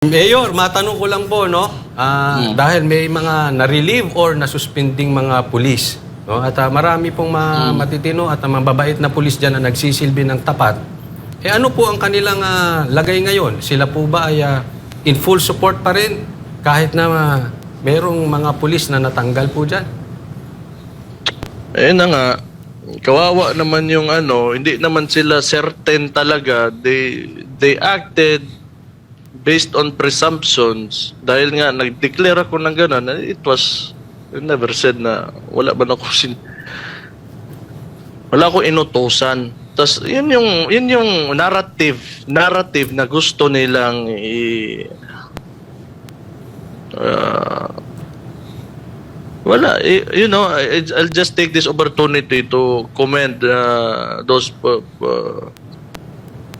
Mayor, matanong ko lang po, no? Dahil may mga na-relieve or nasuspending mga pulis, no? At marami pong matitino at mababait na pulis dyan na nagsisilbi ng tapat. Ano po ang kanilang lagay ngayon? Sila po ba ay in full support pa rin kahit na merong mga pulis na natanggal po dyan? Na nga, kawawa naman yung hindi naman sila certain talaga. They acted based on presumptions. Dahil nga, nag-declare ako ng gano'n, it never said na wala ba na ako wala ko inutosan. Tapos, yun yung narrative na gusto nilang wala, I'll just take this opportunity to commend those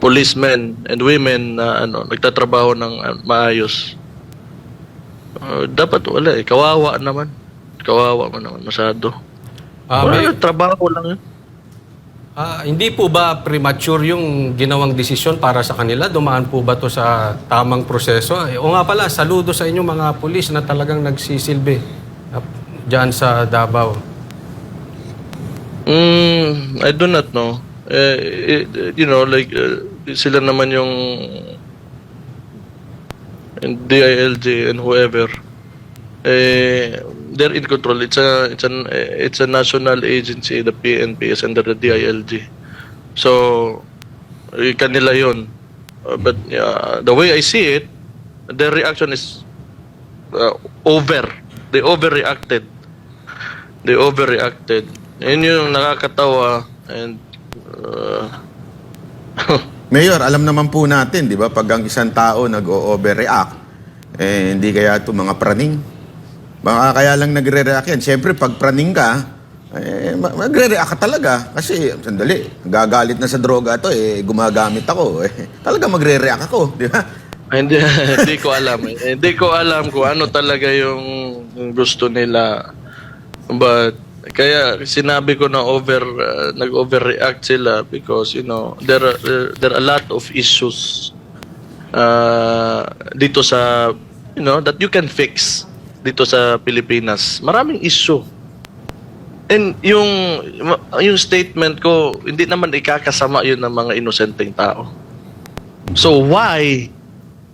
policemen and women na nagtatrabaho ng maayos. Dapat wala kawawa naman. Kawawa man naman masyado. Wala, trabaho lang yun. Hindi po ba premature yung ginawang desisyon para sa kanila? Dumaan po ba to sa tamang proseso? O nga pala, saludo sa inyo mga pulis na talagang nagsisilbi dyan sa Davao. I do not know. Sila naman yung DILG and whoever. They're in control. It's a national agency, the PNP is under the DILG. So, kanila yun. But the way I see it, their reaction is over. They overreacted. Yun yung nakakatawa and Mayor, alam naman po natin, di ba, pag ang isang tao nag-overreact, hindi kaya ito mga praning. Baka kaya lang nagre-react yan. Siyempre, pag praning ka, magre-react ka talaga. Kasi, sandali, gagalit na sa droga ito, gumagamit ako. Talaga magre-react ako, di ba? hindi ko alam. Hindi ko alam kung ano talaga yung gusto nila. But kaya sinabi ko na nag-overreact sila because there are a lot of issues dito sa that you can fix dito sa Pilipinas. Maraming issue. And yung statement ko, hindi naman ikakasama yun ng mga inosenteng tao. So why?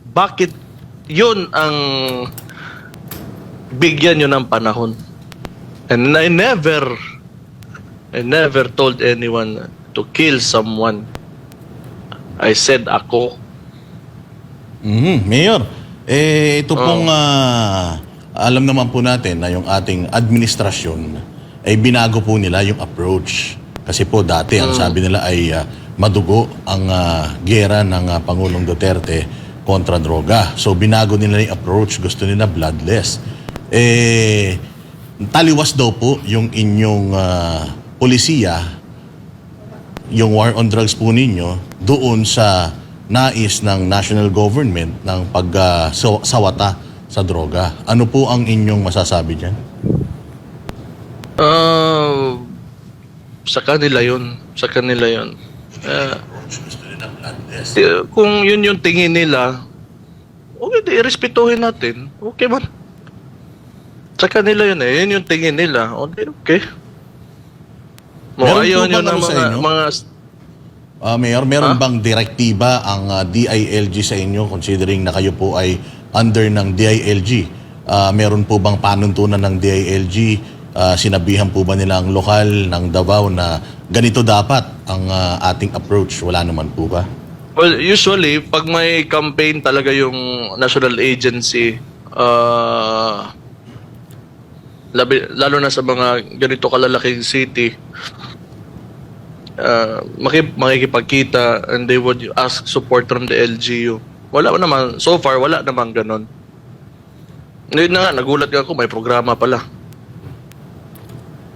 Bakit yun ang bigyan nyo ng panahon? And I never told anyone to kill someone. I said ako. Mayor, ito pong alam naman po natin na yung ating administrasyon ay binago po nila yung approach. Kasi po dati ang sabi nila ay madugo ang gera ng Pangulong Duterte kontra droga. So binago nila yung approach, gusto nila bloodless. Taliwas daw po yung inyong polisiya, yung war on drugs po ninyo, doon sa nais ng national government ng pagsawata sa droga. Ano po ang inyong masasabi dyan? Sa kanila yun. Kung yun yung tingin nila, okay, irespetuhin natin. Okay man. Sa kanila yun yun yung tingin nila. Okay. Ayaw nyo ng mga Mayor, meron bang direktiba ang DILG sa inyo considering na kayo po ay under ng DILG? Meron po bang panuntunan ng DILG? Sinabihan po ba nila ang lokal ng Davao na ganito dapat ang ating approach? Wala naman po ba? Well, usually, pag may campaign talaga yung national agency, lalo na sa mga ganito kalalaking city, makikipagkita and they would ask support from the LGU. Wala naman, so far, wala naman ganon. Ngayon na nga, nagulat ako, may programa pala.